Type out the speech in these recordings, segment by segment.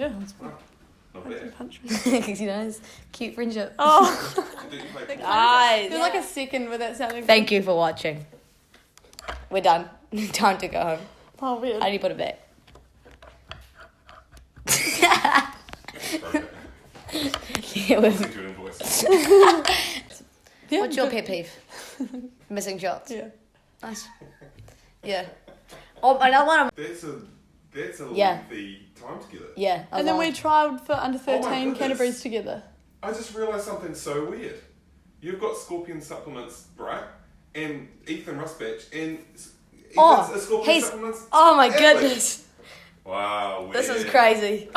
Yeah. Not bad. Punch me. Because, you know, it's cute friendship. Oh. Did you play Nice. There's like a second with that sounding. Thank you for watching. We're done. Time to go home. Oh, weird. How do you put it back? Yeah, we're... Send you an invoice. Yeah. What's your pet peeve? Missing shots. Yeah. Nice. Yeah. Oh, another one. That's a Yeah. lengthy time together. Yeah. And then we tried for under Oh my 13 goodness. Canterbury's together. I just realised something so weird. You've got Scorpion supplements, right? And Ethan Rusbatch, and Ethan's a Scorpion supplements. Oh my athlete. goodness. Wow, weird. This is crazy.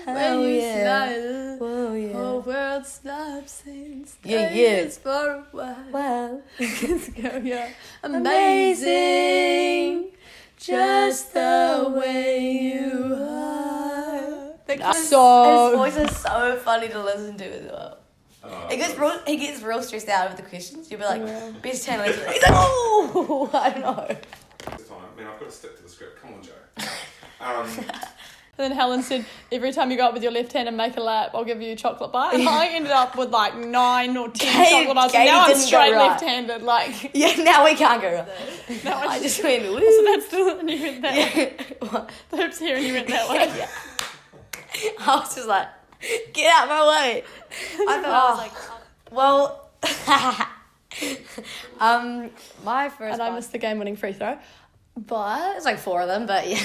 When you smile, Whoa, yeah. whole world stops and Yeah, stays for a while. Wow. Let's go, yeah. Amazing, just the way you are. His So voice is so funny to listen to as well. He gets real stressed out with the questions. You'll be like, best channel. He's like, oh, I don't know. This time, man, I've got to stick to the script. Come on, Joe. And then Helen said, every time you go up with your left hand and make a lap, I'll give you a chocolate bar. And I ended up with like 9 or 10 chocolate bars. And now I'm straight left-handed. Like, Yeah, now we can't go right. now I just went, woo. So that's the, and you went that way. What? The hoop's here and you went that way. Yeah. I was just like, get out my way. I thought I was like, my first And I one. missed the game-winning free throw. But it's like 4 of them, but yeah.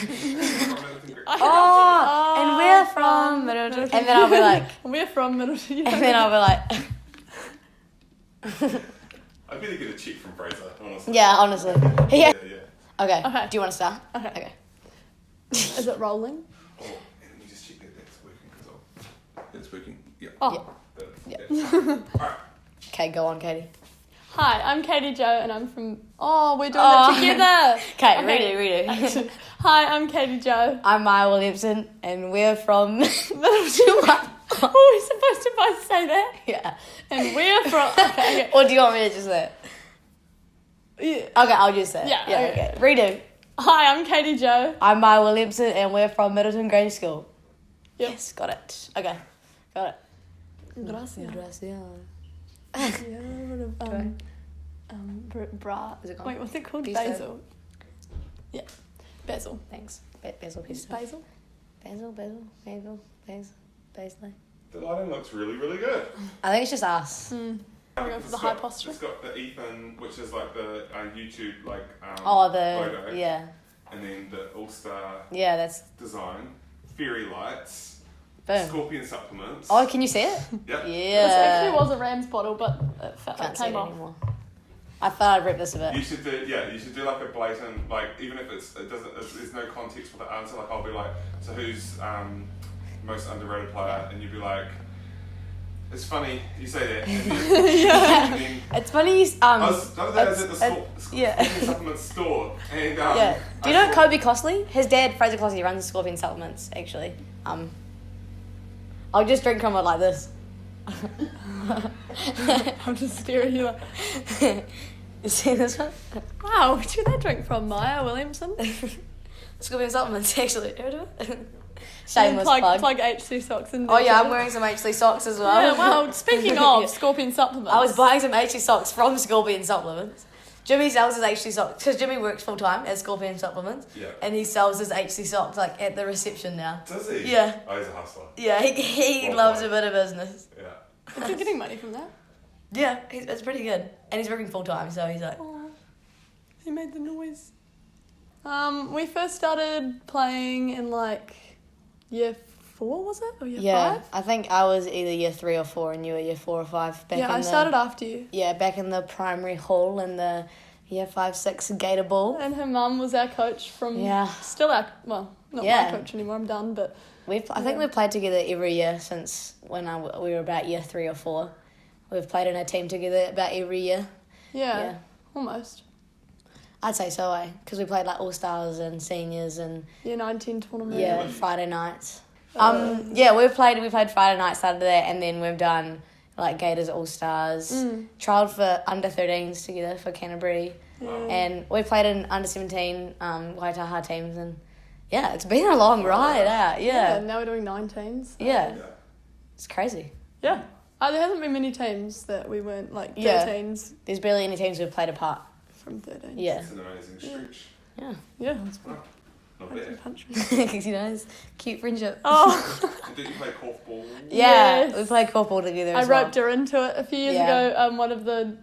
Oh, And we're from Middleton. And then I'll be like, we're from Middleton. and then I'll be like, I'd better get a check from Fraser, honestly. yeah, honestly. Yeah, Yeah. yeah. Okay. Okay. Do you want to start? Okay. Is it rolling? Oh, and let me just check that that's working, because it's working. Yeah. Oh. Yeah. Alright. Okay, go on, Katie. Hi, I'm Katie Jo and I'm from... Oh, we're doing Oh. it together. Okay, redo. Hi, I'm Katie Jo. I'm Maia Williamson, and we're from Middleton. Oh, we're supposed to both say that? Yeah. And we're from... Okay. Or do you want me to just say it? Yeah. Okay, I'll just say it. Yeah, okay. Redo. Hi, I'm Katie Jo. I'm Maia Williamson, and we're from Middleton Grange School. Yep. Yes, got it. Okay, got it. Gracias. Gracias. Bra. Is it gone? Wait, what's it called? Pesto? Basil. Yeah. Basil. Thanks. Basil pesto. Basil? Basil. The lighting looks really, really good. I think it's just us. I'll go for It's the high got- posture. It's got the Ethan, which is like the YouTube Oh, logo. yeah. And then the All-Star Yeah, that's... design, fairy lights, Boom. Scorpion supplements. Oh, can you see it? Yep. This actually Yeah. was a Rams bottle, but it Can't see came it off. anymore. I thought I'd rip this a You bit. should do, you should do like a blatant, like even if there's no context for the answer. Like I'll be like, so who's most underrated player? And you'd be like, it's funny you say that. And then, and then It's funny you... I was the other day I was at the yeah. Scorpion supplement store, and Yeah. Do you I know saw- Kobe Costley? His dad, Fraser Costley, runs Scorpion Supplements, actually. I'll just drink from it like this. I'm just staring you like, You see this one? wow, where'd you get that drink from, Maia Williamson? Scorpion Supplements, actually. Heard of it? And Shameless plug. plug HC socks in Oh there yeah, too. I'm wearing some HC socks as well. Yeah, well, speaking of Yeah. Scorpion supplements. I was buying some HC socks from Scorpion Supplements. Jimmy sells his HC socks because Jimmy works full time at Scorpion Supplements, Yeah. and he sells his HC socks like at the reception now. Does he? Yeah. Oh, he's a hustler. Yeah, he Well loves done. a bit of business. Yeah. Is he getting money from that? Yeah, it's pretty good, and he's working full time, so he's like, Oh, he made the noise. We first started playing in like year 4, was it? Or year yeah. 5? I think I was either year 3 or 4, and you were year 4 or 5. Back Yeah, in I the, started after you. Yeah, back in the primary hall in the year 5-6 Gator Ball. And her mum was our coach from... Yeah. Still our... Well, not Yeah. my coach anymore, I'm done, but... I think we've played together every year since when we were about year 3 or 4. We've played in a team together about every year. Yeah, almost. I'd say so, because we played like All-Stars and Seniors and Year 19 tournament. yeah, Friday nights. We've played Friday night, Saturday, and then we've done like Gators All-Stars. Trialled for under 13s together for Canterbury. Yeah. And we played in under 17 Waitaha teams, and Yeah, it's been a long ride out. Yeah. Now we're doing 9 teams. Yeah. It's crazy. Yeah. There hasn't been many teams that we weren't like 13s. There's barely any teams we've played apart. From 13. Yeah. It's an amazing stretch. Yeah. Yeah. That's fun. Not bad. Because, it's cute friendship. Oh. Did you play korfball? Yeah, Yes. we played korfball together I as well. roped her into it a few years ago. One of the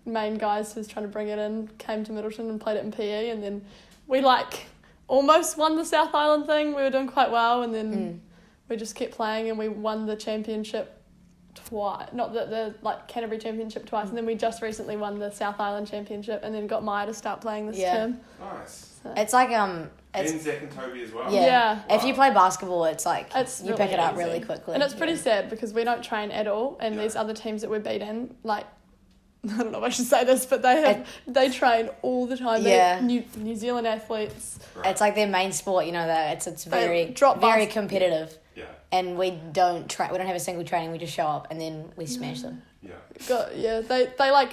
main guys who was trying to bring it in came to Middleton and played it in PE, and then we almost won the South Island thing. We were doing quite well, and then we just kept playing, and we won the championship twice. Not the Canterbury championship twice, and then we just recently won the South Island championship, and then got Maia to start playing this term. Nice. So. It's like And Zach and Toby as well. Yeah. Wow. If you play basketball, it's like you really pick it up easy. really quickly. And it's pretty sad because we don't train at all, and these other teams that we're beaten, I don't know if I should say this, but they train all the time. Yeah. New Zealand athletes. Right. It's like their main sport, it's very competitive. Yeah. And we don't we don't have a single training. We just show up and then we smash them. Yeah. They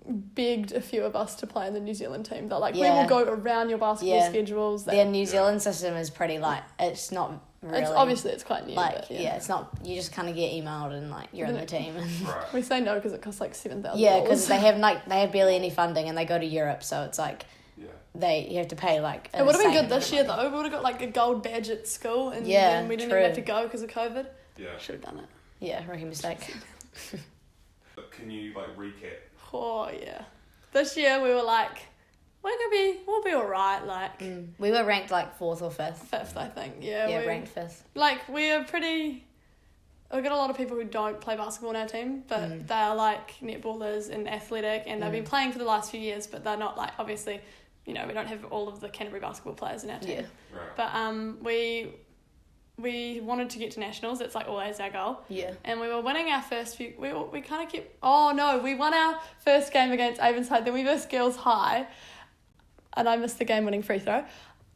begged a few of us to play in the New Zealand team. They're like, we will go around your basketball schedules. Their New Zealand system is pretty it's not really. It's quite new. It's not. You just kind of get emailed and you're in the team. Right. We say no because it costs $7,000. Yeah, because they have barely any funding and they go to Europe, so it's you have to pay It would have been good this year though. We would have got a gold badge at school, and then we didn't even have to go because of COVID. Yeah. Should have done it. Yeah, rookie mistake. Can you recap? Oh yeah. This year we were we'll be alright. We were ranked 4th or 5th. 5th, I think. Yeah. Yeah, ranked 5th. We're pretty. We've got a lot of people who don't play basketball in our team, but they are netballers and athletic, and they've been playing for the last few years, but they're not obviously, we don't have all of the Canterbury basketball players in our team. Yeah. Right. But we wanted to get to nationals. It's always our goal. Yeah. And we were winning our first few. We kind of kept. Oh no, we won our first game against Avonside. Then we versed Girls High, and I missed the game-winning free throw.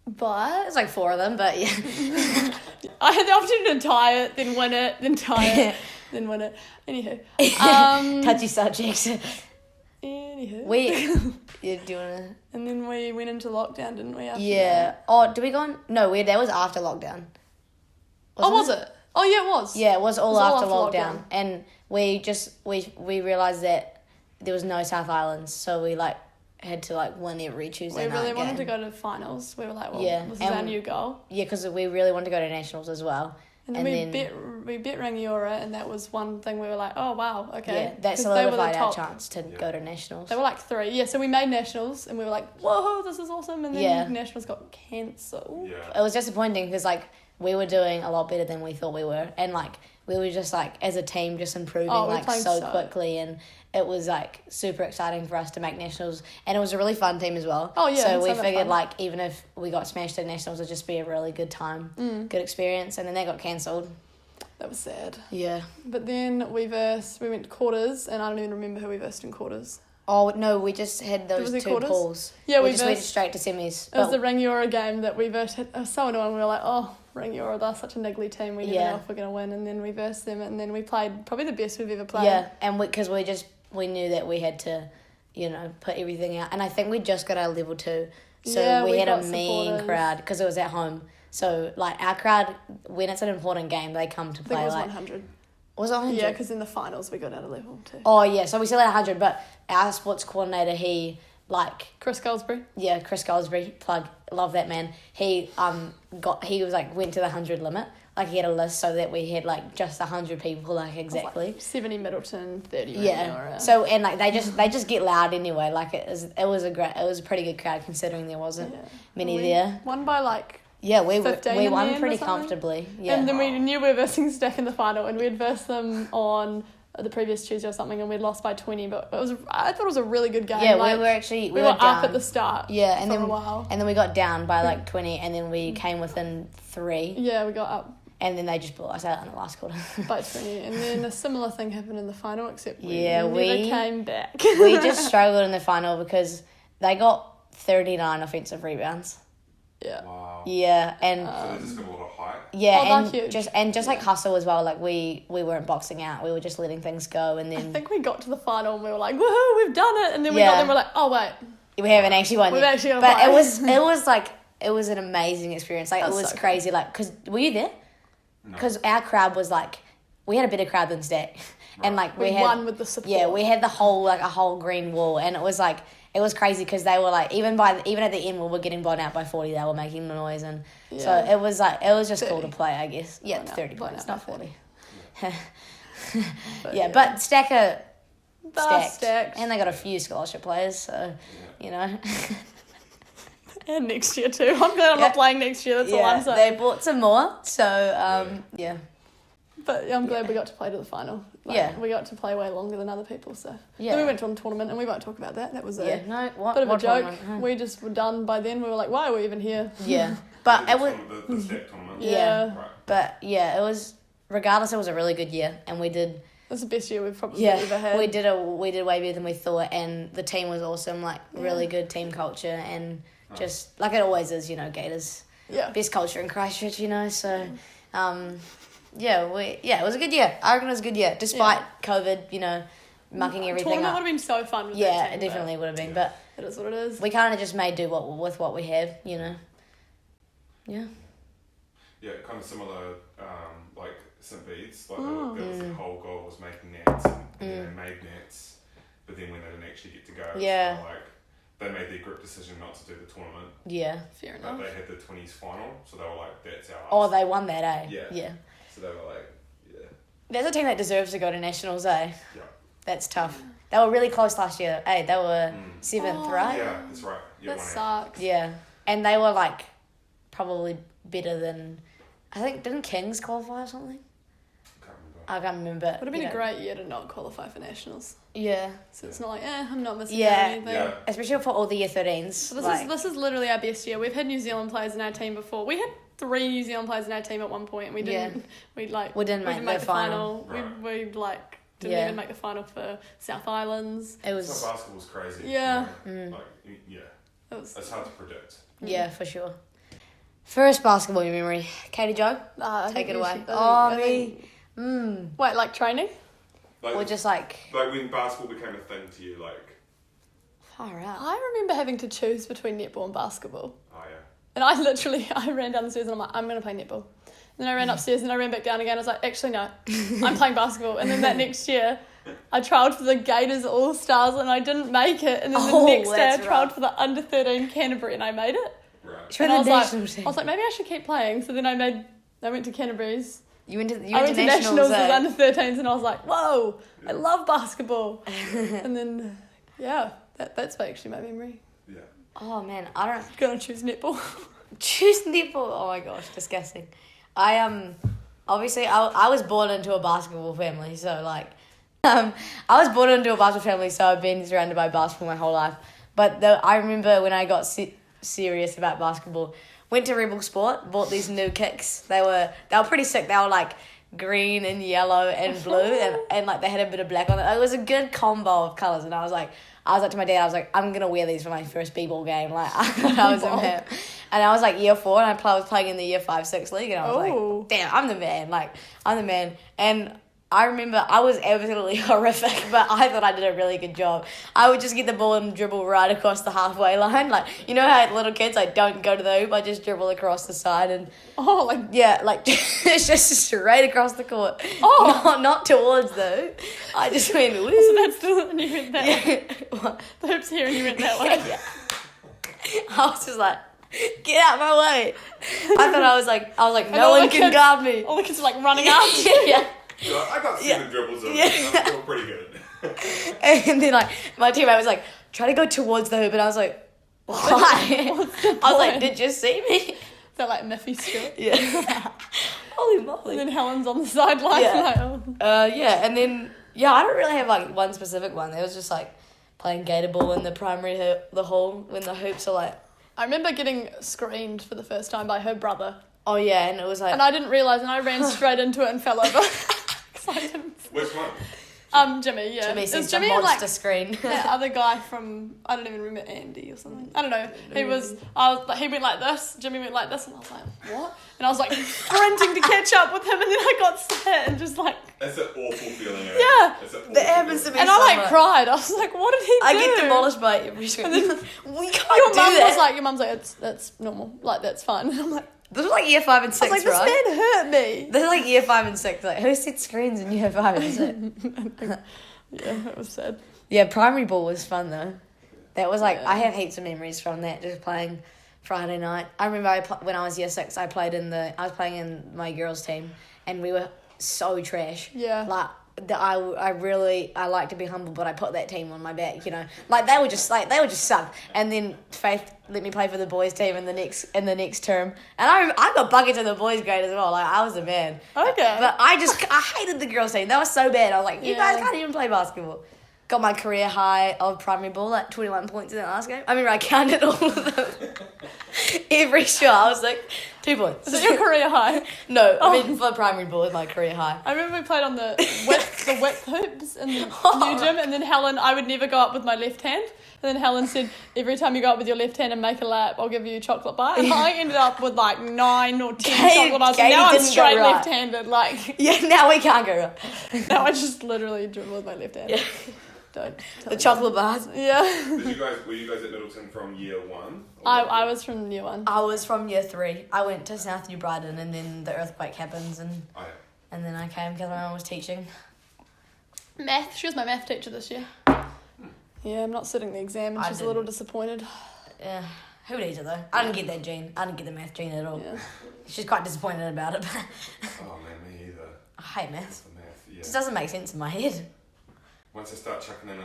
But There's 4 of them, but yeah. I had the opportunity to tie it, then win it, then tie it, then win it. Anywho, Touchy subject. Anywho, Yeah, do you wanna? and then we went into lockdown, didn't we? After Yeah. that? Oh, did we go on? No, that was after lockdown. Was it? Oh yeah, it was. Yeah, it was all after lockdown. And we realised that there was no South Islands, so we had to win every Tuesday night. We really wanted game. to go to finals. We were like, well, Yeah, this is our new goal. Yeah, because we really wanted to go to nationals as well. And then we bet Rangiora, and that was one thing we were like, oh wow, okay. Yeah, that 'Cause they were the solidified our top. chance to go to nationals. They were 3. Yeah, so we made nationals, and we were like, whoa, this is awesome. And then nationals got cancelled. Yeah. It was disappointing because we were doing a lot better than we thought we were, and we were just as a team just improving so quickly, and it was super exciting for us to make nationals, and it was a really fun team as well. Oh yeah, so we figured even if we got smashed at nationals, it'd just be a really good time, good experience, and then they got cancelled. That was sad. Yeah. But then we went to quarters, and I don't even remember who we versed in quarters. Oh no, we just had those Was it 2 quarters? pools. Yeah, we we just went versed- straight to semis. It was the Rangiora game that we versed. It was so annoying. We were like, oh, Rangiora, they're such a niggly team. We never know if we're going to win. And then we versed them, and then we played probably the best we've ever played. Yeah, and because we knew that we had to, put everything out. And I think we just got our level 2. So we had a mean crowd because it was at home. So, our crowd, when it's an important game, they come to play. I think it was 100. Was it 100? Yeah, because in the finals we got out of level 2. Oh, yeah, so we still had 100, but our sports coordinator, he, Chris Goldsbury. Yeah, Chris Goldsbury, plug, love that man. He went to the 100 limit. He had a list so that we had, just 100 people, exactly. 70 Middleton, 30 Yeah. Rangiora. So, and, they just get loud anyway. It was a pretty good crowd considering there wasn't many there. Won by, Yeah, we 15 won in the end pretty or something. comfortably. Yeah. And then we knew we were versing Stack in the final, and we had versed them on the previous Tuesday or something, and we'd lost by 20, but I thought it was a really good game. Yeah, we were up down at the start. Yeah, and for then a while. and then we got down by 20, and then we came within 3. Yeah, we got up And then they just blew us out in the last quarter. by 20, and then a similar thing happened in the final, except we Yeah, never came back. We just struggled in the final because they got 39 offensive rebounds. Yeah. Wow. Yeah, and So they just got a lot of height. yeah, Oh, and they're huge. just hustle as well. We weren't boxing out. We were just letting things go, and I then think we got to the final and we were like, woohoo, we've done it. And then we got there and we're like, oh, wait. we haven't actually won. We've yet. actually got to But play. it was it was an amazing experience. Like, it was so crazy. Like, because, were you there? Because our crowd was like, we had a better crowd than Stack. Right. And like, we had won with the support. Yeah, we had the whole, like, a whole green wall. And it was like, it was crazy because they were like, even at the end when we were getting blown out by 40, they were making the noise. And so it was like, it was just 30. Cool to play, I guess. Yeah, 30 points, not 40. But Stack are stacked. And they got a few scholarship players, so, you know. And next year too. I'm glad I'm not playing next year, that's all I'm saying. They bought some more, so, yeah. But I'm glad we got to play to the final. We got to play way longer than other people, so. Yeah. Then we went to a tournament, and we won't talk about that. That was a bit of a joke. Tournament? We just were done by then. We were like, why are we even here? Yeah. But it was... The Stack tournament. Yeah. Right. But, yeah, it was... Regardless, it was a really good year, and we did... It was the best year we've probably ever had. We did way better than we thought, and the team was awesome, like, really good team culture, and just, like it always is, you know, Gators. Yeah. Best culture in Christchurch, you know, so... it was a good year. I reckon it was a good year, despite COVID, you know, mucking everything tournament up. would have been so fun with that team, it definitely would have been, but... It is what it is. We kind of just made do with what we had, you know. Yeah. Yeah, kind of similar, like St. Bede's. Like, there was the whole goal was making nets, and then they made nets, but then when they didn't actually get to go, Yeah. it's kind of like, they made their group decision not to do the tournament. Yeah. Fair enough. But they had the 20s final, so they were like, that's our Oh, they won that, eh? Yeah. So they were like, There's a team that deserves to go to nationals, eh? Yeah. That's tough. They were really close last year, eh? They were 7th, right? Yeah, that's right. That sucks. Yeah. And they were, like, probably better than... I think, didn't Kings qualify or something? I can't remember. Would have been a great year to not qualify for nationals. Yeah. So it's not like, I'm not missing out on anything. Yeah. Especially for all the year 13s. So this is literally our best year. We've had New Zealand players in our team before. We had 3 New Zealand players in our team at one point, and we didn't. We didn't make the final. We didn't even make the final for South Islands. It was. So basketball's crazy. Yeah. You know? It's hard to predict. Yeah, for sure. First basketball memory, Katie Jo. Take it away. Wait, like training? Or just like when basketball became a thing to you, like... Far out. I remember having to choose between netball and basketball. Oh, yeah. And I ran down the stairs and I'm like, I'm going to play netball. And then I ran upstairs and I ran back down again. I was like, actually, no, I'm playing basketball. And then that next year, I trialled for the Gators All-Stars and I didn't make it. And then the next day, I trialled for the under-13 Canterbury and I made it. Right. And I was like, maybe I should keep playing. So then I went to Canterbury's. I went to nationals as under-13s and I was like, whoa, I love basketball. And then, that's actually my memory. Yeah. Oh, man, I don't... Gonna choose netball. Choose netball? Oh, my gosh, disgusting. Obviously, I was born into a basketball family, so, like... I was born into a basketball family, so I've been surrounded by basketball my whole life. But I remember when I got serious about basketball... Went to Rebel Sport, bought these new kicks. They were pretty sick. They were like green and yellow and blue and like they had a bit of black on it. It was a good combo of colours and I was like to my dad, I was like, I'm gonna wear these for my first b-ball game. Like I was a man. And I was like year 4 and I was playing in the year 5-6 league and I was like, damn, I'm the man. Like I'm the man. And I remember I was absolutely horrific, but I thought I did a really good job. I would just get the ball and dribble right across the halfway line. Like, you know how little kids, like, don't go to the hoop, I just dribble across the side and... Oh, like... Yeah, like, it's just straight across the court. Oh! Not towards the hoop. I just went... Woo. So that's the... And you went that way. What? The hoop's here and you went that way. Yeah. I was just like... Get out my way. I thought I was like, no one can guard me. All the kids are, like, running after you. Yeah. So I got 7 dribbles on it. I feel pretty good. And then, like, my teammate was like, try to go towards the hoop. And I was like, why? I was like, did you see me? Is that like Miffy Stewart? Yeah. Holy moly. And then Helen's on the sideline. Yeah. And then, I don't really have, like, one specific one. It was just, like, playing gator ball in the primary the hall when the hoops are, like... I remember getting screened for the first time by her brother. Oh, yeah, and it was like... And I didn't realise, and I ran straight into it and fell over. Which one? Jimmy, yeah. Jimmy sent a Jimmy monster and, screen. that other guy from, I don't even remember, Andy or something. I don't know. He went like this, Jimmy went like this, and I was like, what? And I was like sprinting to catch up with him, and then I got sat and just like... It's an awful feeling, eh? Yeah. That happens to me and so I like much. cried. I was like, what did he do? I get demolished by every screen. We can't your do mum that. was like, your mum's like, it's normal. Like, that's fine. And I'm like... This was like year 5 and 6, I was like, right? this man hurt me. This is like year 5 and 6. Like, who set screens in year 5 and 6? Yeah, it was sad. Yeah, primary ball was fun though. That was like, I have heaps of memories from that, just playing Friday night. I remember when I was year 6, I was playing in my girls' team, and we were so trash. Yeah. Like, I like to be humble, but I put that team on my back, you know. Like they would just suck. And then Faith let me play for the boys' team in the next term, and I got buckets in the boys' grade as well. Like I was a man. Okay. But I hated the girls' team. That was so bad. I was like, you guys can't even play basketball. Got my career high of primary ball, like 21 points in that last game. I remember I counted all of them. Every shot, I was like, 2 points. Is it your career high? No, I mean for primary ball is my career high. I remember we played on the whip hoops in the new gym, and then Helen, I would never go up with my left hand. And then Helen said, every time you go up with your left hand and make a lap, I'll give you a chocolate bar. And I ended up with like 9 or 10 chocolate bars. And now I'm straight left-handed. Like, yeah, now we can't go right. Now I just literally dribble with my left hand. Yeah. Don't the chocolate bars. Yeah. Were you guys at Middleton from year 1? I was from year 1. I was from year 3. I went to South New Brighton, and then the earthquake happens, and then I came because my mum was teaching. Math. She was my math teacher this year. Yeah, I'm not sitting the exam, and she's a little disappointed. Yeah. Who needs it though? I didn't get that gene. I didn't get the math gene at all. Yeah. She's quite disappointed about it. Oh man, me either. I hate math. Yeah. It just doesn't make sense in my head. Once I start chucking in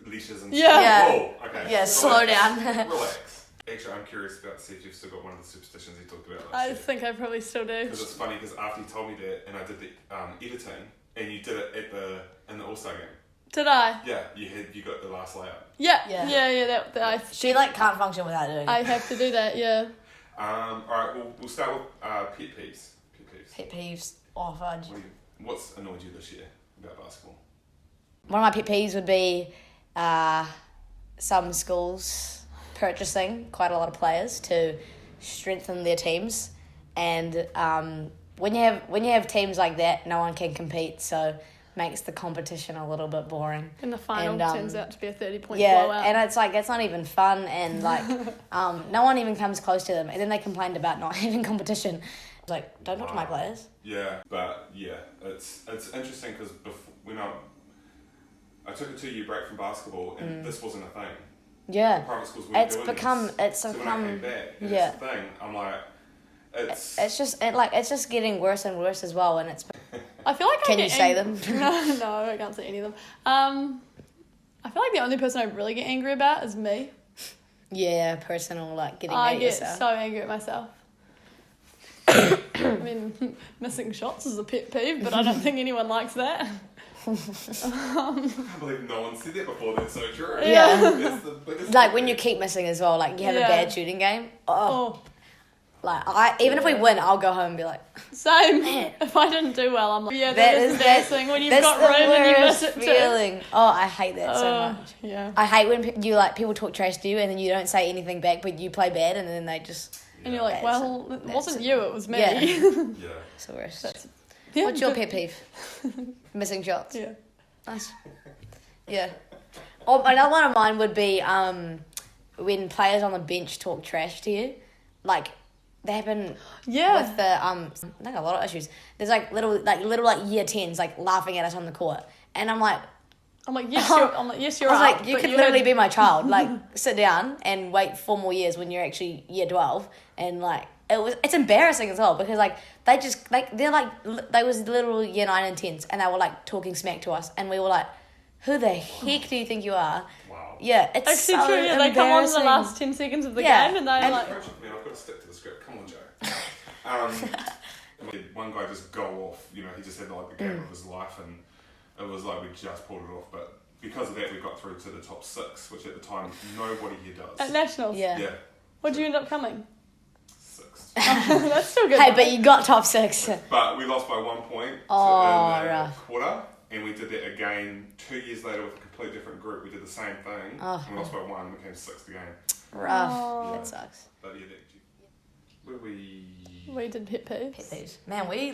leashes and stuff. Yeah. Oh, okay. Yeah, slow down. Relax. Actually, I'm curious about to see if you've still got one of the superstitions you talked about last year. I think I probably still do. Because it's funny, because after you told me that, and I did the editing, and you did it in the All-Star game. Did I? Yeah, you got the last layup. Yeah. She can't function without doing it. I have to do that. Yeah. All right, we'll start with pet peeves. Pet peeves. Oh fudge. What's annoyed you this year about basketball? One of my pet peeves would be some schools purchasing quite a lot of players to strengthen their teams, and when you have teams like that, no one can compete, so makes the competition a little bit boring. And the final turns out to be a 30-point blowout. blowout. And it's like, it's not even fun, and like no one even comes close to them, and then they complained about not having competition. It's like, don't talk to my players. Yeah, but yeah, it's interesting because when I took a 2-year break from basketball, and this wasn't a thing. Yeah, private schools weren't it's doing become this. So when I came back, and it's the thing. I'm like, it's just getting worse and worse as well, and it's. I feel like Can you say them? No, I can't say any of them. I feel like the only person I really get angry about is me. Yeah, personal, like getting mad at yourself. I get so angry at myself. I mean, missing shots is a pet peeve, but I don't think anyone likes that. I can't believe no one said that before. That's so true. Yeah. That's the biggest like when you keep missing as well, like you have a bad shooting game. Like even if we win, I'll go home and be like, same. Man. If I didn't do well, I'm like, that is embarrassing when you've got room and you miss it feeling. too. Oh, I hate that so much. Yeah. I hate when people talk trash to you and then you don't say anything back, but you play bad and then they just. And you're like, well, it wasn't you, it was me. Yeah. Yeah. It's the worst. Yeah, what's your pet peeve? Missing shots. Yeah. Nice. Yeah. Oh, another one of mine would be when players on the bench talk trash to you. Like, they happen with the I think a lot of issues. There's little year 10s like laughing at us on the court. And I'm like, yes, you're I was right. like, you could literally be my child. Like, sit down and wait 4 more years when you're actually year 12. And like, it's embarrassing as well because like they just like they was little year 9 and 10s and they were like talking smack to us and we were like, who the heck do you think you are? Wow. Yeah, it's actually so true. Yeah, they come on in the last 10 seconds of the game and they're like, man, I've got to stick to the script. Come on, Joe. One guy just go off. You know, he just had like the game of his life, and it was like we just pulled it off, but. Because of that, we got through to the top 6, which at the time nobody here does. At Nationals? Yeah. What did you end up coming? 6th. That's still good. Hey, but you got top 6. But we lost by 1 point Oh, in the rough. quarter, and we did that again 2 years later with a completely different group. We did the same thing, and we lost by 1, we came 6th again. Rough. Oh. That sucks. But yeah, where we... We did pet peeves. Pet peeves. Man, we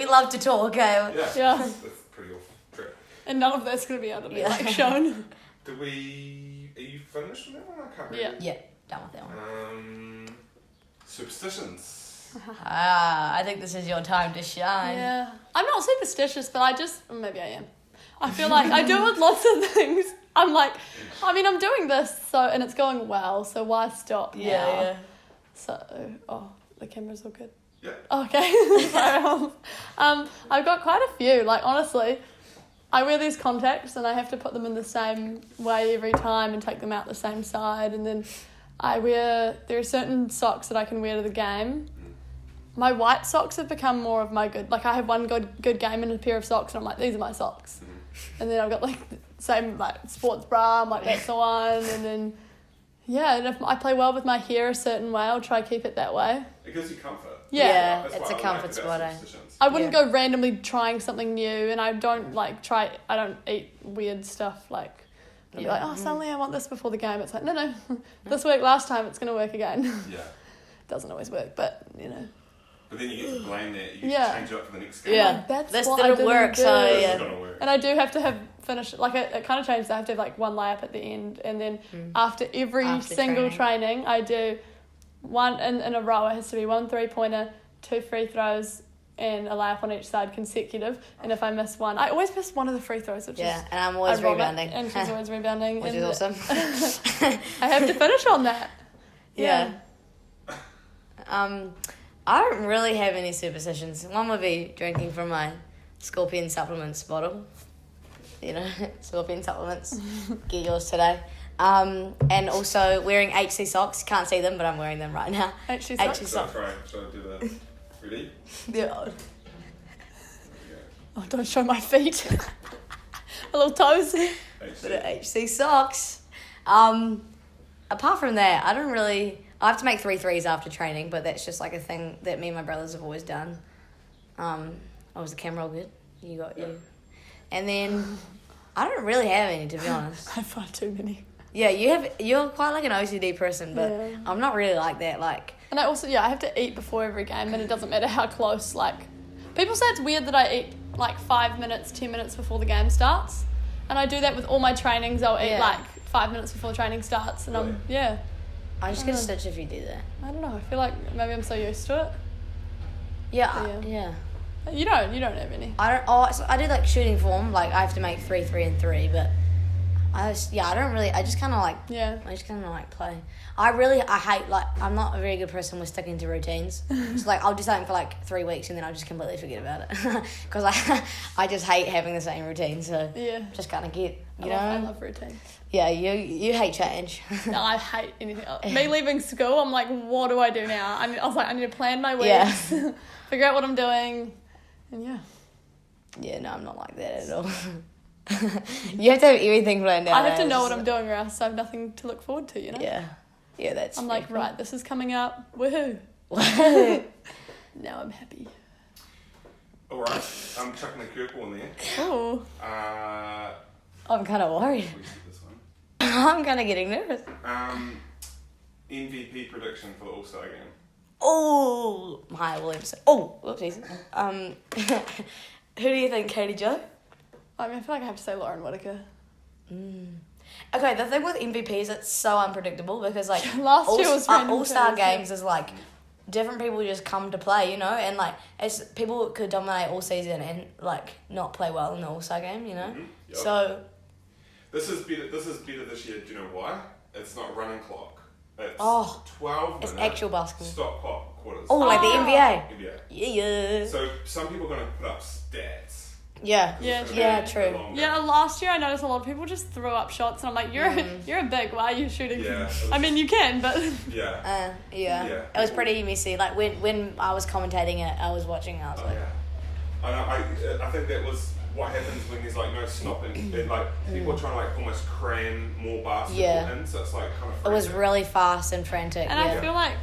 love to talk, okay? Yeah. That's pretty awful. True. And none of that's going to be able to be like shown. Did we... Are you finished with that one? I can't remember. Yeah, done with that one. Superstitions. I think this is your time to shine. Yeah. I'm not superstitious, but maybe I am. I feel like I do it with lots of things. I'm like, I'm doing this, and it's going well, so why stop now? Yeah. So, the camera's all good. Yeah. Okay. So, I've got quite a few. Like, honestly, I wear these contacts and I have to put them in the same way every time and take them out the same side. And then there are certain socks that I can wear to the game. My white socks have become more of my good. Like, I have one good game and a pair of socks, and I'm like, these are my socks. And then I've got like the same like sports bra. I'm like, that's the one. And then and if I play well with my hair a certain way, I'll try to keep it that way. It gives you comfort. Yeah, it's a comfort spot. I wouldn't go randomly trying something new, and I don't I don't eat weird stuff like. I'll be like, suddenly I want this before the game. It's like, no, this worked last time, it's going to work again. Yeah. Doesn't always work, but But then you get to blame that. You get to change it up for the next game. Yeah, that's what didn't work, do. so This is gonna work. And I do have to have finished, like it kind of changes. I have to have like one layup at the end, and then after every single training, I do one in a row. It has to be 1 3-pointer, 2 free throws, and a layup on each side consecutive. And if I miss one, I always miss one of the free throws, which is and I'm always rebounding. And she's always rebounding. Which is awesome. I have to finish on that. Yeah. I don't really have any superstitions. One would be drinking from my Scorpion supplements bottle. Scorpion supplements. Get yours today. And also wearing HC socks. Can't see them, but I'm wearing them right now. HC socks? Should I do that? Ready? Yeah. Oh, don't show my feet. My little toes. But HC socks. Apart from that, I have to make 3 threes after training, but that's just like a thing that me and my brothers have always done. Was the camera all good? You got you. And then I don't really have any, to be honest. I have far too many. Yeah, you're quite like an OCD person, but I'm not really like that. Like, and I also I have to eat before every game, and it doesn't matter how close. Like, people say it's weird that I eat like 5 minutes, 10 minutes before the game starts, and I do that with all my trainings. I'll eat like 5 minutes before training starts, and I just get a stitch if you do that. I don't know. I feel like maybe I'm so used to it. Yeah. You don't have any. I don't. So I do like shooting form. Like I have to make 3, 3, and 3, but I don't really. I just kind of like. Yeah. I just kind of like play. I hate I'm not a very good person with sticking to routines. So like I'll do something for like 3 weeks and then I'll just completely forget about it because I just hate having the same routine. So just kind of get I love routine. Yeah, you hate change. No, I hate anything else. Me leaving school, I'm like, what do I do now? I was like, I need to plan my weeks, figure out what I'm doing, and Yeah, no, I'm not like that at all. You have to have everything planned out. I have to know what I'm doing or else I have nothing to look forward to, Yeah, that's... I'm like, right, this is coming up. Woohoo. Now I'm happy. All right, I'm chucking a curveball in there. Oh. I'm kind of worried. We see this one. I'm kind of getting nervous. MVP prediction for the All-Star game. Oh, Maia Williamson. Oh, whoopsies. Who do you think, Katie Jo? I feel like I have to say Lauren Whittaker. Okay, the thing with MVPs, it's so unpredictable because like last year was All-Star games is like different people just come to play, and like it's people could dominate all season and like not play well in the All-Star game, Yep. So this is better this year. Do you know why? It's not running clock. It's 12 minutes. It's actual basketball. Stop clock quarters. Oh, like the NBA. NBA. Yeah. So some people are going to put up stats. Yeah, true. Yeah, last year I noticed a lot of people just threw up shots, and I'm like, you're a big. Why are you shooting? Yeah. You can, but yeah. It was pretty messy. Like when I was commentating it, I was watching it. I was I think that was what happens when there's like no stopping. And, like people are trying to like almost cram more basketball in, so it's like kind of. Frantic. It was really fast and frantic. And I feel like,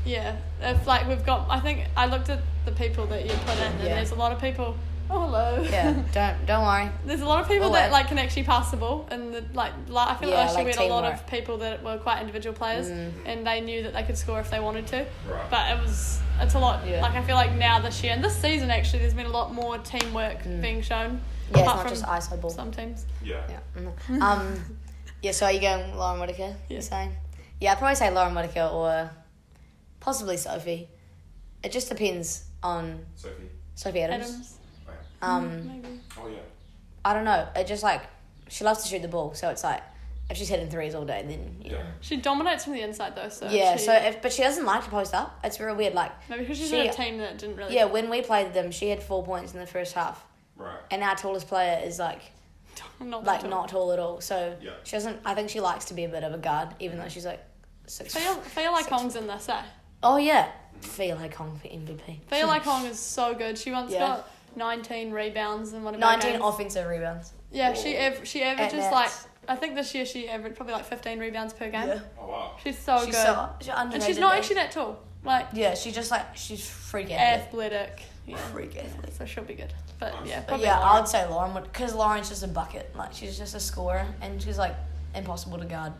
if like we've got, I think I looked at the people that you put in, and there's a lot of people Oh, hello. Yeah, don't worry. There's a lot of people that like can actually pass the ball, and I feel like last year we had a lot of people that were quite individual players, and they knew that they could score if they wanted to. Right. But it's a lot. Yeah. Like I feel like now this year and this season actually, there's been a lot more teamwork being shown. Yeah, it's not just iso ball. Some teams. Yeah. Yeah. So are you going Lauren Whittaker? Yeah. You're saying? Yeah, I'd probably say Lauren Whittaker or possibly Sophie. It just depends on Sophie Adams. Maybe. Oh yeah. I don't know. It just like she loves to shoot the ball, so it's like if she's hitting threes all day, then yeah. She dominates from the inside though, so but she doesn't like to post up. It's real weird. Like maybe because she's in a team that didn't really. Yeah, when we played them, she had 4 points in the first half. Right. And our tallest player is like not tall at all. So she doesn't. I think she likes to be a bit of a guard, even though she's like 6. Feel like Hong's in this, eh? Oh yeah, feel like Hong for MVP. Feel like Hong is so good. She once got 19 rebounds in one of 19 offensive rebounds. Yeah, she averages like I think this year she averaged probably like 15 rebounds per game. Yeah. Oh wow. She's so good. And she's not actually that tall. Like she's freak athletic. Yeah. Freak athletic. So she'll be good. But yeah, probably I would say Lauren would, because Lauren's just a bucket. Like she's just a scorer, and she's like impossible to guard.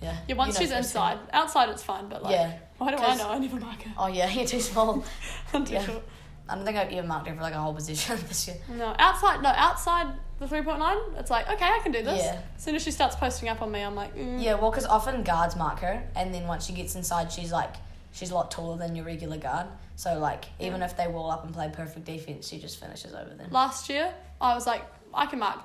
Yeah. Yeah. Once she's inside, outside it's fine. But like, why do I know? I never mark her. Oh yeah, you're too small. I'm too short. I don't think I've even marked her for like a whole position this year. Outside the 3-point line, it's like, okay, I can do this. Yeah. As soon as she starts posting up on me, I'm like, Yeah, well, because often guards mark her, and then once she gets inside, she's a lot taller than your regular guard. So, like, even if they wall up and play perfect defense, she just finishes over them. Last year, I was like, I can mark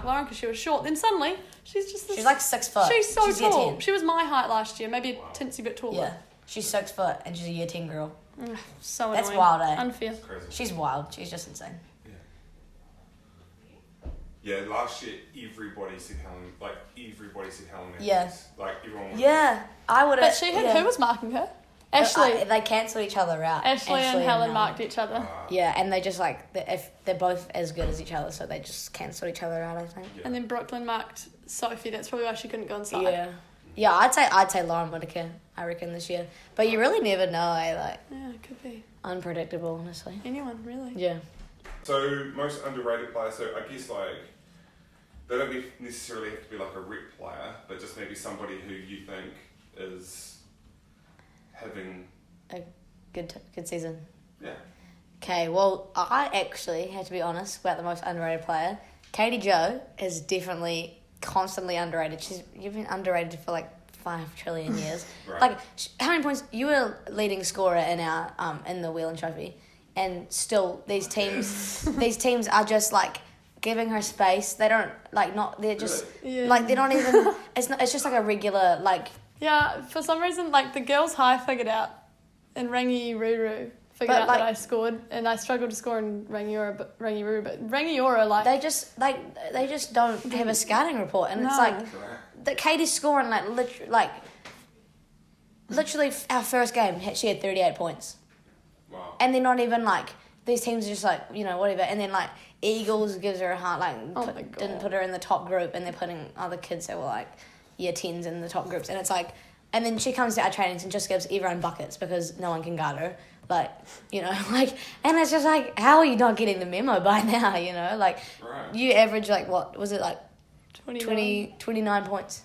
Lauren because she was short. Then suddenly, she's just this... She's like 6 foot. She's so tall. She was my height last year, maybe a tinsy bit taller. Yeah, she's 6 foot, and she's a year 10 girl. So annoying. That's wild, eh? Unfair. She's wild. She's just insane. Yeah, last year everybody said Helen Matthews. Yeah. Like everyone was I would have. But she had who was marking her? Ashley. They cancelled each other out. Ashley and Helen marked each other. Yeah, and they just if they're both as good as each other, so they just cancelled each other out, I think. Yeah. And then Brooklyn marked Sophie. That's probably why she couldn't go inside. Yeah, I'd say Lauren Whittaker, I reckon, this year. But you really never know, eh? Like, yeah, it could be unpredictable, honestly. Anyone, really. Yeah. So most underrated players. So I guess like they don't necessarily have to be like a rep player, but just maybe somebody who you think is having a good season. Yeah. Okay, well, I actually have to be honest about the most underrated player. Katie Jo is definitely constantly underrated. You've been underrated for like 5 trillion years. Right. Like, how many points? You were leading scorer in our in the Whelan Trophy, and still these teams are just like giving her space. They don't they're just like they're not even. It's just like a regular like. Yeah, for some reason, like the girls' high figured out, and Rangi Ruru figured out that I scored, and I struggled to score in Rangiora, but Rangiora like they just don't have a scouting report, and it's like that Katie's scoring literally our first game she had 38 points. Wow. And they're not even like these teams are just like whatever, and then like Eagles gives her a heart didn't put her in the top group, and they're putting other kids that were like year 10s in the top groups, and it's like, and then she comes to our trainings and just gives everyone buckets because no one can guard her, and it's just like, how are you not getting the memo by now, you average like, what was it, like 29 points,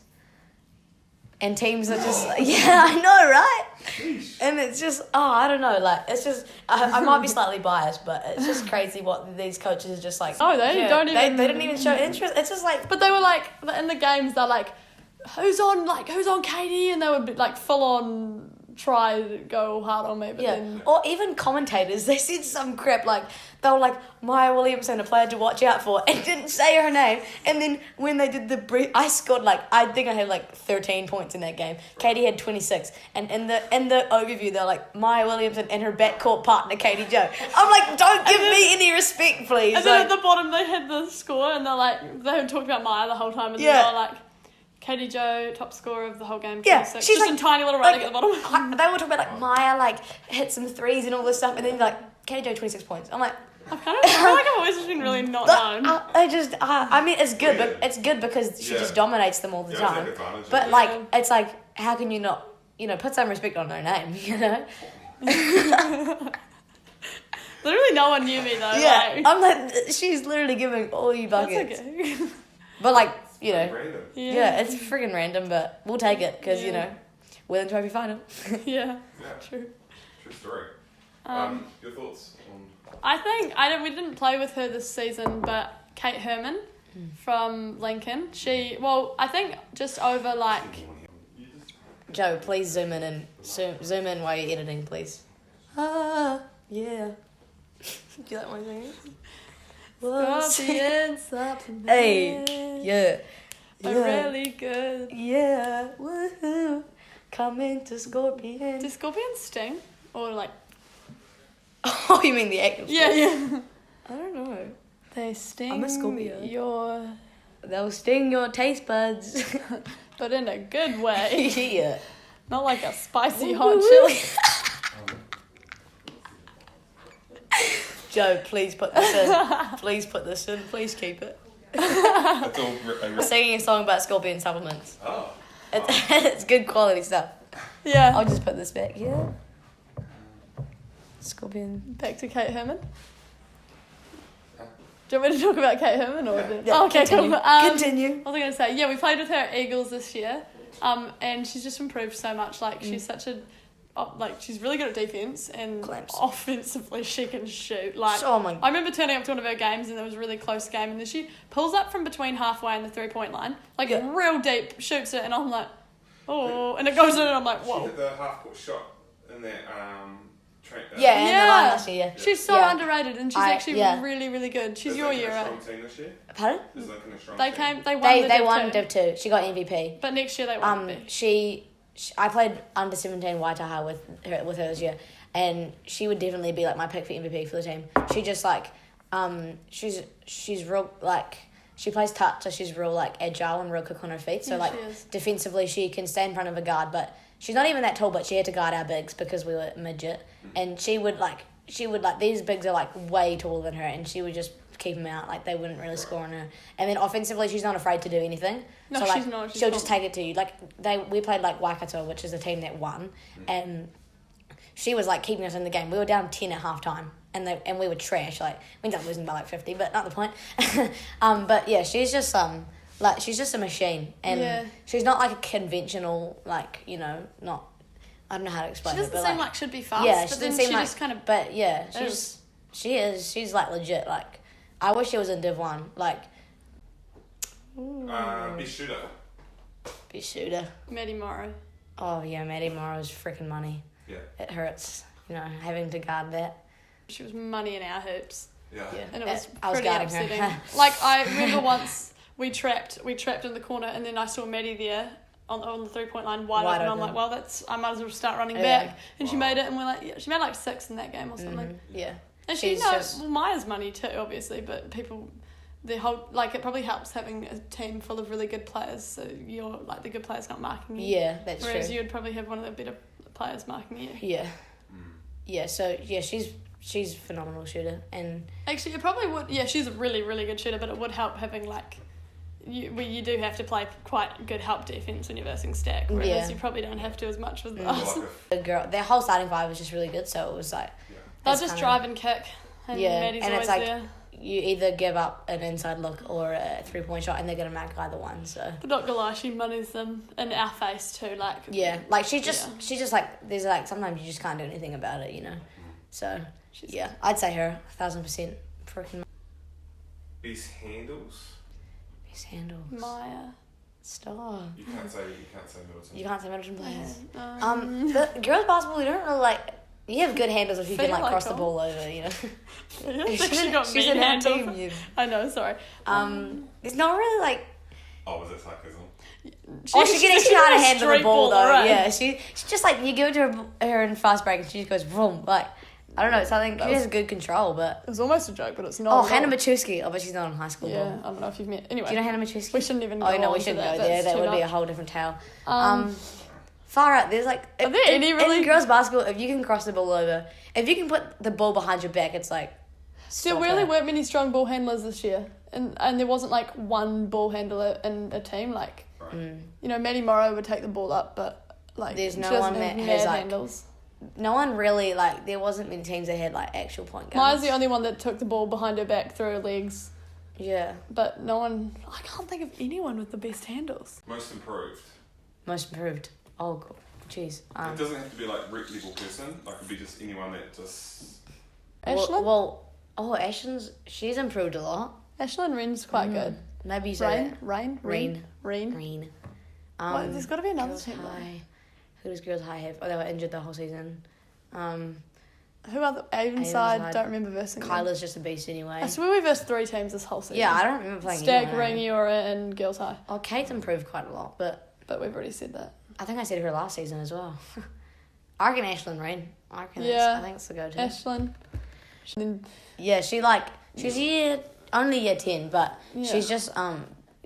and teams are just I know, right? Sheesh. And it's just I don't know, like it's just I might be slightly biased, but it's just crazy what these coaches are just like. Oh, they didn't even show interest. It's just like, but they were like in the games they're like, who's on Katie, and they would be like full on try to go hard on me, but then... Or even commentators, they said some crap like, they were like, Maia Williamson, a player to watch out for, and didn't say her name, and then when they did I scored I think I had 13 points in that game. Katie had 26, and in the overview they're like, Maia Williamson and her backcourt partner Katie Jo. I'm like, don't give me any respect, please. And then at the bottom they had the score, and they're like, they had talked about Maia the whole time, and they were like, Katie Jo, top scorer of the whole game. Yeah, 26. she's just in tiny little writing at the bottom. They were talking about Maia hit some threes and all this stuff, and then Katie Jo 26 points. I'm like, I feel like I've always just been really not known. I mean, it's good, but it's good because she just dominates them all the time. But it's like, how can you not, put some respect on her name, The Literally no one knew me though. Yeah, like, I'm like, she's literally giving all you buckets. that's okay. But like, you know, Random. yeah, it's friggin' random, but we'll take it because you know, we're in trophy final. Yeah, Yeah. true. True story. Your thoughts on? I think we didn't play with her this season, but Kate Herman from Lincoln. I think just over like. Joe, please zoom in while you're editing, please. Yeah. Do you like my thing? Scorpion supplement. Hey, yeah. Really good. Yeah, woohoo. Come to Scorpion. Do scorpions sting? Or like... Oh, you mean the act of Yeah. I don't know. They sting I'm a Scorpio. They'll sting your taste buds. But in a good way. Yeah. Not like a spicy hot chili. Joe, please put this in. Please put this in. Please keep it. That's all. I'm singing a song about scorpion supplements. Oh. It's good quality stuff. Yeah. I'll just put this back here. Scorpion. Back to Kate Herman. Do you want me to talk about Kate Herman? Or Yeah, okay, continue. cool. Continue. What was I going to say? Yeah, we played with her at Eagles this year. And she's just improved so much. Like, she's such a... she's really good at defence and Clamps. offensively she can shoot. Like, Oh my... I remember turning up to one of her games and there was a really close game and then she pulls up from between halfway and the 3-point line, like real deep, shoots it and I'm like, oh, and it goes in and I'm like, whoa. She hit the half-court shot in that in the line last year, yeah. She's so underrated and she's actually really, really good. She's your year, right? right? Strong team this year? Pardon? Is Lincoln a strong They team? won won Div 2. She got MVP. But next year they won't be. I played under 17 Waitaha with her this year, and she would definitely be like my pick for MVP for the team. She just like, she's real like, she plays touch, so she's real like agile and real quick on her feet. So like defensively, she can stand in front of a guard, but she's not even that tall. But she had to guard our bigs because we were midget, and she would like these bigs are like way taller than her, and she would just keep them out, like they wouldn't really score on her. And then offensively, she's not afraid to do anything. No, so, like, she's not. She'll just take it to you. Like we played like Waikato, which is a team that won, and she was like keeping us in the game. We were down 10 at halftime, and we were trash. Like we ended up losing by like 50, but not the point. But yeah, she's just she's just a machine, and she's not like a conventional not. I don't know how to explain it. She doesn't seem like she'd be fast. Yeah, but then she just kind of. But yeah, she's like legit. Like I wish she was in Div 1. Like. Be shooter. Maddie Morrow. Oh yeah, Maddie Morrow's freaking money. Yeah. It hurts, having to guard that. She was money in our hoops. Yeah. And it was I was pretty guarding upsetting. her. Like I remember once we trapped in the corner, and then I saw Maddie there on the 3-point line wide open. And I'm like, well, I might as well start running back. And she made it, and we're like, she made like 6 in that game or something. Mm-hmm. Yeah. And she knows Maia's money too, obviously, but people. It probably helps having a team full of really good players, so you're like the good players not marking you. Yeah, that's true. Whereas you would probably have one of the better players marking you. Yeah. Yeah, so yeah, she's a phenomenal shooter, and actually it probably would. Yeah, she's a really, really good shooter, but it would help having you do have to play quite good help defense when you're versing stack, whereas you probably don't have to as much with us. Their whole starting five was just really good, so it was like they'll just drive and kick, and Maddie's and always it's like there. You either give up an inside look or a 3-point shot, and they're gonna make either one. So, but not gonna lie, she monies them in our face too. She's just like there's like sometimes you just can't do anything about it, So I'd say her 1,000% freaking. Best handles. Maya. Star. You can't say Middleton. You can't say Middleton players. Yeah. The girls basketball, you don't really like. You have good handles if you can cross the ball over, I think she got she's mean in her handles. team. I know, sorry. It's not really like. Oh, was it sarcasm? She can actually know how to handle the ball though. Right? Yeah, she's just like you give it to her in fast break and she just goes boom. Like I don't know, something she has good control, but it was almost a joke, but it's not. Oh, Hannah Machuski. I bet she's not in high school. Yeah, I don't know if you've met. Anyway, do you know Hannah Machuski? We shouldn't even. No, we shouldn't go there. That would be a whole different tale. Far out. There's like are there any really in girls basketball? If you can cross the ball over, if you can put the ball behind your back, it's like. There really weren't many strong ball handlers this year, and there wasn't like one ball handler in a team. Like, Maddie Morrow would take the ball up, but like there's no one that has like handles. no one really, like, there wasn't many teams that had, like, actual point guards. Maya's the only one that took the ball behind her back through her legs. Yeah. But no one... I can't think of anyone with the best handles. Most improved. Oh, jeez. It doesn't have to be, like, rec level person. Like, it could be just anyone that just... Ashlyn? Ashlyn's... She's improved a lot. Ashlyn Wren's quite good. Maybe so. Rain. There's got to be another team. Who does Girls High have? Oh, they were injured the whole season. Who are the Avonside? Don't remember versing them. Kyla's just a beast anyway. I swear we versed 3 teams this whole season. Yeah, I don't remember playing Stag, Rangiora, and Girls High. Oh, Kate's improved quite a lot, but we've already said that. I think I said her last season as well. I reckon Ashlyn Rain. I think it's the go-to. Ashlyn. Yeah, she's only year 10, but she's just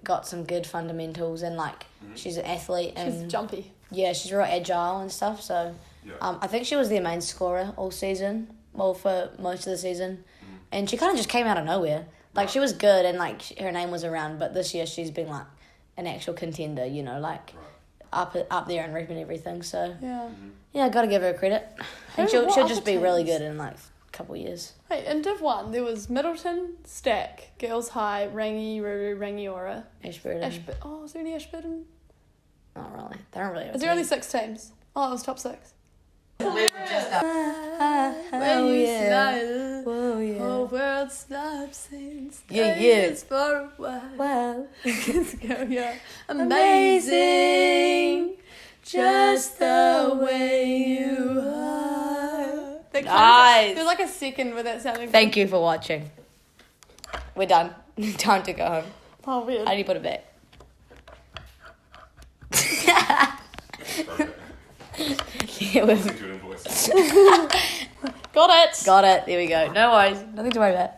got some good fundamentals and like she's an athlete and she's jumpy. Yeah, she's real agile and stuff. So I think she was their main scorer all season. Well, for most of the season, and she kind of just came out of nowhere. Like she was good and like her name was around, but this year she's been like an actual contender. You know, like up there and repping everything. So yeah, got to give her credit. And she'll just be really good in like a couple of years. Hey, in Div 1, there was Middleton, Stack, Girls High, Ruru, Rangiora. Ashburton. Is there any Ashburton? Not really. They don't really have Is there only 6 teams? Oh, it was top 6. We were just Whole world stops and stays for a while. Wow. Let's go, Amazing, just the way you are. Nice. There's like a second with that sounding. Thank you for watching. We're done. Time to go home. Oh, weird. I need to put it back. Yeah, Got it. There we go. No worries. Nothing to worry about.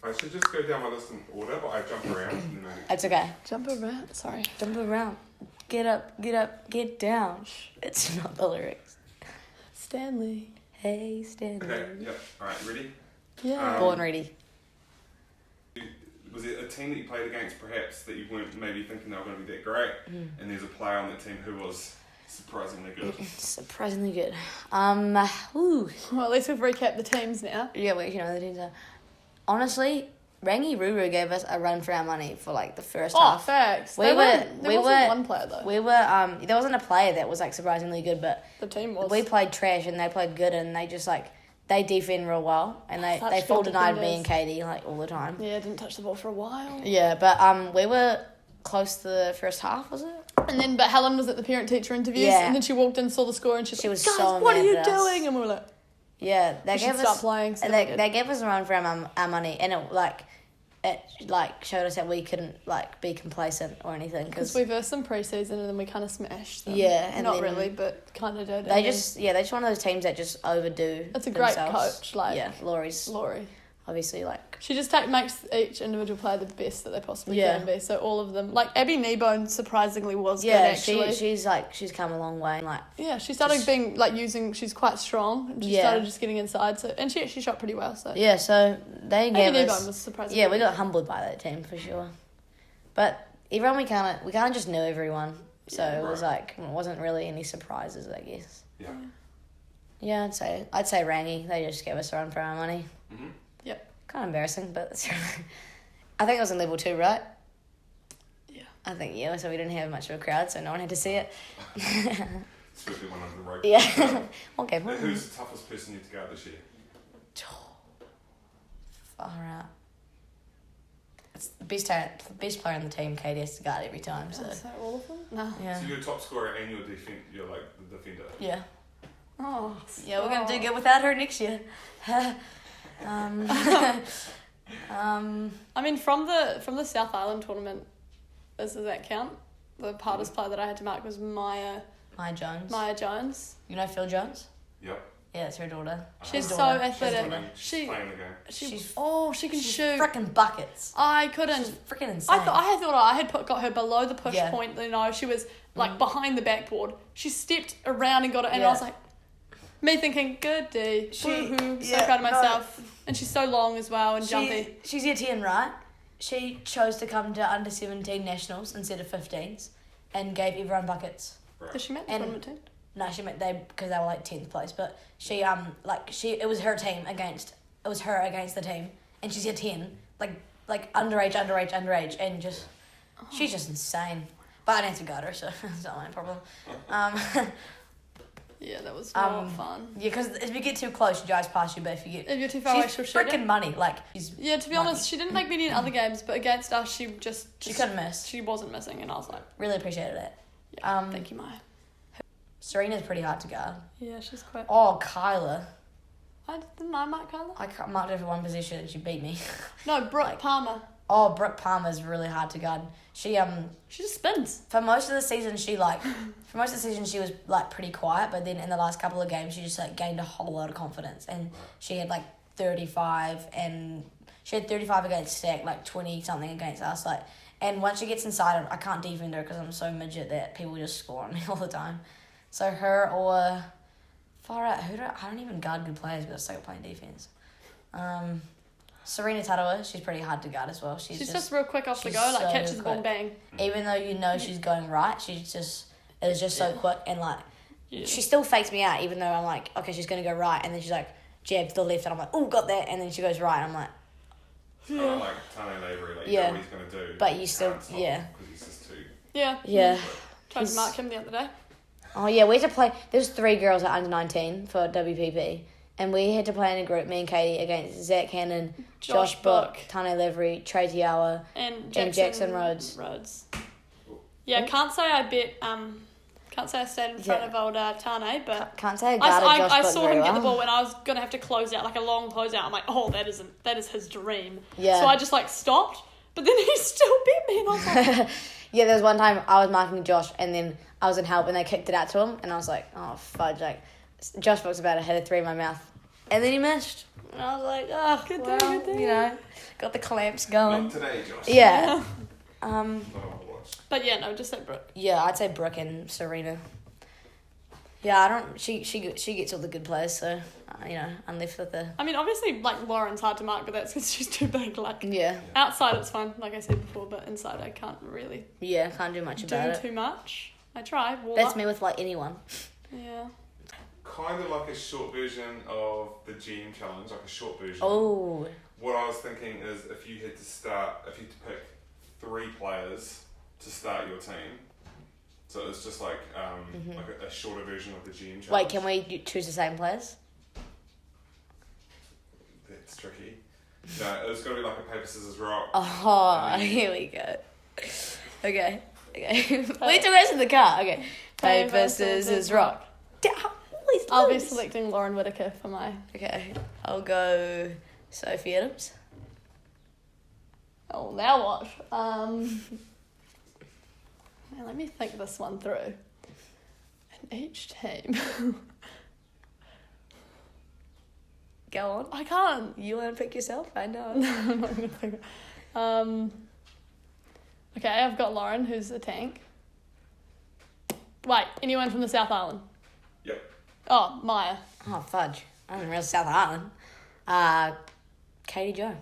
I should just go down my list in order, but I jump around. It's okay. Jump around. Sorry. Jump around. Get up, get down. It's not the lyrics. Stanley. Hey, Stanley. Okay, yep. Alright, ready? Yeah. Born ready. Was it a team that you played against, perhaps, that you weren't maybe thinking they were going to be that great, and there's a player on that team who was surprisingly good? Surprisingly good. Well, at least we've recapped the teams now. Yeah, the teams are... Honestly, Rangi Ruru gave us a run for our money for like the first half. Oh, facts. There wasn't one player though. There wasn't a player that was like surprisingly good, but the team was. We played trash and they played good, and they just like they defend real well, and they full denied me and Katie like all the time. Yeah, didn't touch the ball for a while. Yeah, but we were close to the first half, was it? And then, but Helen was at the parent-teacher interviews, and then she walked in, saw the score, and she was like, "Guys, so what are you mad doing?" And we were like, "Yeah, they gave us stop playing." So they gave us a run for our money, and it showed us that we couldn't like be complacent or anything because we versed them pre-season and then we kind of smashed them. Yeah, and not really, but kind of did. They're just one of those teams that just overdo. It's a themselves. Great coach, like Laurie. Obviously, like she just makes each individual player the best that they possibly can be. So all of them, like Abby Kneebone, surprisingly was good. Actually, she's come a long way. Like she started being like she's quite strong. And she started just getting inside. So and she actually shot pretty well. So so they gave Abby us. Kneebone was surprisingly. Yeah, we got humbled by that team for sure. But everyone we kind of just knew everyone. So it was like it wasn't really any surprises, I guess. Yeah. Yeah, I'd say Rangi. They just gave us a run for our money. Mm-hmm. Yep. Kind of embarrassing, but I think it was in level 2, right? Yeah. I think, so we didn't have much of a crowd, so no one had to see it. Especially one under the rope. Yeah. Okay. Who's the toughest person you had to guard this year? Far out. It's the best player on the team, Katie has to guard every time. So all of them? No. Yeah. So you're a top scorer and you're like the defender. Yeah. Oh. Yeah, we're gonna do good without her next year. I mean, from the South Island tournament, does that count? The hardest player that I had to mark was Maia Jones. You know Phil Jones? Yep. Yeah, it's her daughter. She's so athletic. She's playing the game. She can shoot. Freaking buckets. I couldn't. She's freaking insane. I had got her below the push point. You know, she was like behind the backboard. She stepped around and got it, and I was like, me thinking, good D, woohoo, so proud of myself. And she's so long as well and jumpy. She's year 10, right? She chose to come to under 17 nationals instead of 15s and gave everyone buckets. Right. Did she make the tournament team? No, because they were like 10th place, but it was her against the team, and she's a 10, like underage, and just she's just insane. But I didn't have to guard her, so that's not my problem. Yeah, that was more fun. Yeah, because if you get too close, she drives past you, but if you're too far away, she'll shoot freaking money. Like, yeah, to be honest, she didn't make many in other games, but against us, she couldn't miss. She wasn't missing, and I was like, really appreciated it. Yeah, thank you, Maia. Serena's pretty hard to guard. Yeah, she's quite. Oh, Kyla. Didn't I mark Kyla? I marked her for one position and she beat me. No, Brooke Palmer. Oh, Brooke Palmer's really hard to guard. She just spins. For most of the season she was like pretty quiet, but then in the last couple of games she just like gained a whole lot of confidence, and she had like 35 against Stack, like 20 something against us, like, and once she gets inside, I can't defend her because I'm so midget that people just score on me all the time. So her or far out, I don't even guard good players because I suck at playing defense. Serena Tarawa, she's pretty hard to guard as well. She's just real quick off the go, like catches the ball and bang. Even though she's going right, it is just so quick, and like she still fakes me out even though I'm like, okay, she's gonna go right, and then she's like jab to the left, and I'm like, oh, got that, and then she goes right, and I'm like, like Tane Lavery, like you know what he's gonna do, but you still because he's just too. Yeah. Tried to mark him the other day. Oh yeah, we had to play. There's 3 girls at under 19 for WPP. And we had to play in a group, me and Katie, against Zach Hannon, Josh Book, Tane Lavery, Tracy Hour, and Jackson Rhodes. Yeah, can't say I stayed in front of old Tane, but can't say I guarded Josh I Book saw very him well. get the ball when I was gonna have to close out, like a long close out. I'm like, oh, that is his dream. Yeah. So I just like stopped, but then he still beat me, and I was like, yeah, there was one time I was marking Josh, and then I was in help, and they kicked it out to him, and I was like, oh fudge, like Josh Book's about to hit a 3 in my mouth. And then he missed. And I was like, oh, good day. You know, got the clamps going. Not today, Josh. Yeah. But yeah, no, just say Brooke. Yeah, I'd say Brooke and Serena. Yeah, she gets all the good players, so, I'm left with the... I mean, obviously, like, Lauren's hard to mark, but that's because she's too big. Like, yeah. Outside it's fine, like I said before, but inside I can't really... Yeah, can't do much about it. Do too much. I try. That's me with, like, anyone. Yeah. Kind of like a short version of the GM challenge, like a short version. Oh. What I was thinking is if you had to pick 3 players to start your team, so it's just like like a shorter version of the GM challenge. Wait, can we choose the same players? That's tricky. No, it's got to be like a paper, scissors, rock. Oh, here we go. Okay. Wait till rest in the car. Okay. Paper, scissors, rock. I'll be selecting Lauren Whitaker for my... Okay. I'll go Sophie Adams. Oh, now what? Let me think this one through. In each team... Go on. I can't. You want to pick yourself? I know. I'm not going to pick okay, I've got Lauren, who's a tank. Wait, anyone from the South Island? Yep. Oh, Maia. Oh, fudge. I'm in real South Island. Katie Jo.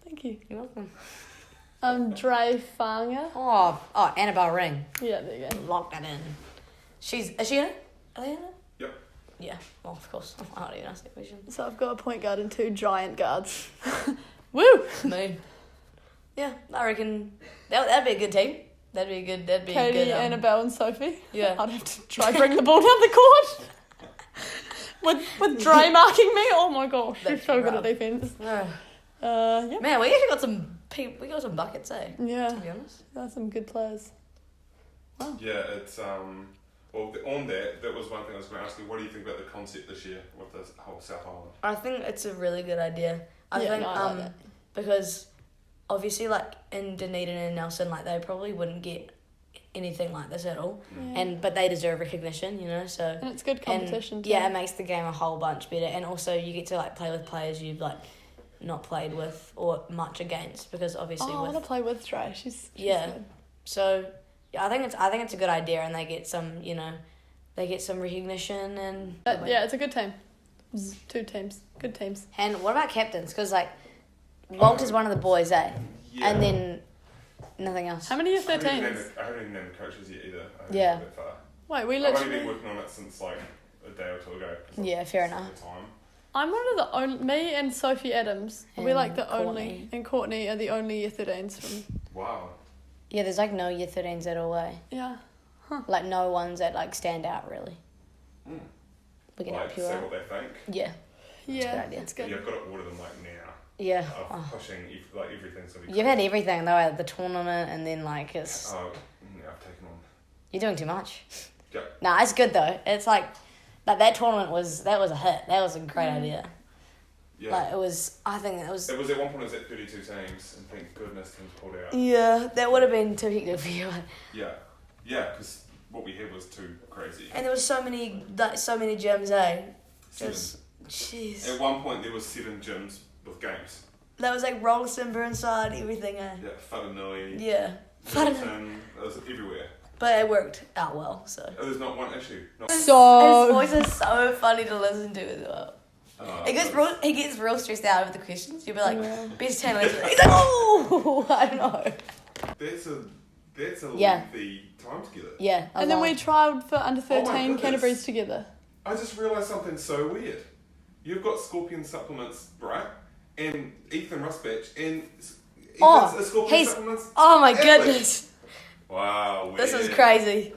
Thank you. You're welcome. Dre Fanga. Oh, Annabelle Ring. Yeah, there you go. Lock that in. Is she in it? Are they in it? Yep. Yeah, well, of course. I don't even ask that question. So I've got a point guard and 2 giant guards. Woo! Moon. Yeah, I reckon that'd be a good team. That'd be a good. Katie, Annabelle, and Sophie. Yeah. I'd have to try bring the ball down the court. with Dre marking me. Oh my gosh, she's so good at defense. Yeah. Man, we actually got some people. We got some buckets, eh? Yeah. To be honest, that's some good players. Wow. Yeah, it's Well, on that was one thing I was going to ask you. What do you think about the concept this year with the whole South Island? I think it's a really good idea. I think I like it. Because obviously, like in Dunedin and Nelson, like they probably wouldn't get anything like this at all. Yeah. But they deserve recognition, So and it's good competition. And, yeah, it makes the game a whole bunch better, and also you get to like play with players you've like not played with or much against, because obviously I want to play with Dre. She's good. So yeah, I think it's a good idea, and they get some recognition and. Yeah, it's a good team. It's 2 teams, good teams. And what about captains? Because like, Walter's one of the boys, eh? Yeah. And then Nothing else. How many are I haven't 13s? even named the coaches yet either. Yeah. That far. Wait, we I've only literally... been working on it since like a day or two ago. Yeah, fair enough. Time. I'm one of the only... Me and Sophie Adams, we're like the Courtney. only... And Courtney are the only year 13s from... Wow. Yeah, there's like no year 13s at all, eh? Yeah. Like no ones that like stand out really. Mm. We can Like, help you see out. what they think. Yeah. Yeah, idea. it's good. You've got to order them like now. Yeah. I'm pushing like everything. So You've had everything though at the tournament, and then like it's Oh, yeah, I've taken on. you're doing too much. Yeah. Nah, it's good though. It's like that tournament was a hit. That was a great idea. Yeah. Like it was. I think it was. It was at one point. It was at 32 teams, and thank goodness teams pulled out. Yeah, that would have been too hectic for you. Yeah, yeah, because what we had was too crazy. And there was so many gyms, eh? 7. Just jeez. At one point, there was 7 gyms with games. That was like Rolliston, Burnside, everything, eh? Yeah, Whanganui. Yeah. Middleton, it was everywhere. But it worked out well, so. There's not one issue. Not His So... voice is so funny to listen to as well. He gets real stressed out over the questions. You'll be like, best 10 letters. He's like, oh, I don't know. That's a Yeah. lengthy time together. Yeah. And then we trialled for under Oh my 13 goodness. Canterbury's together. I just realised something so weird. You've got Scorpion supplements, right? And Ethan Rusbach, and Ethan's a Scorpion supplements. Oh my athlete. goodness. Wow, weird. This is crazy.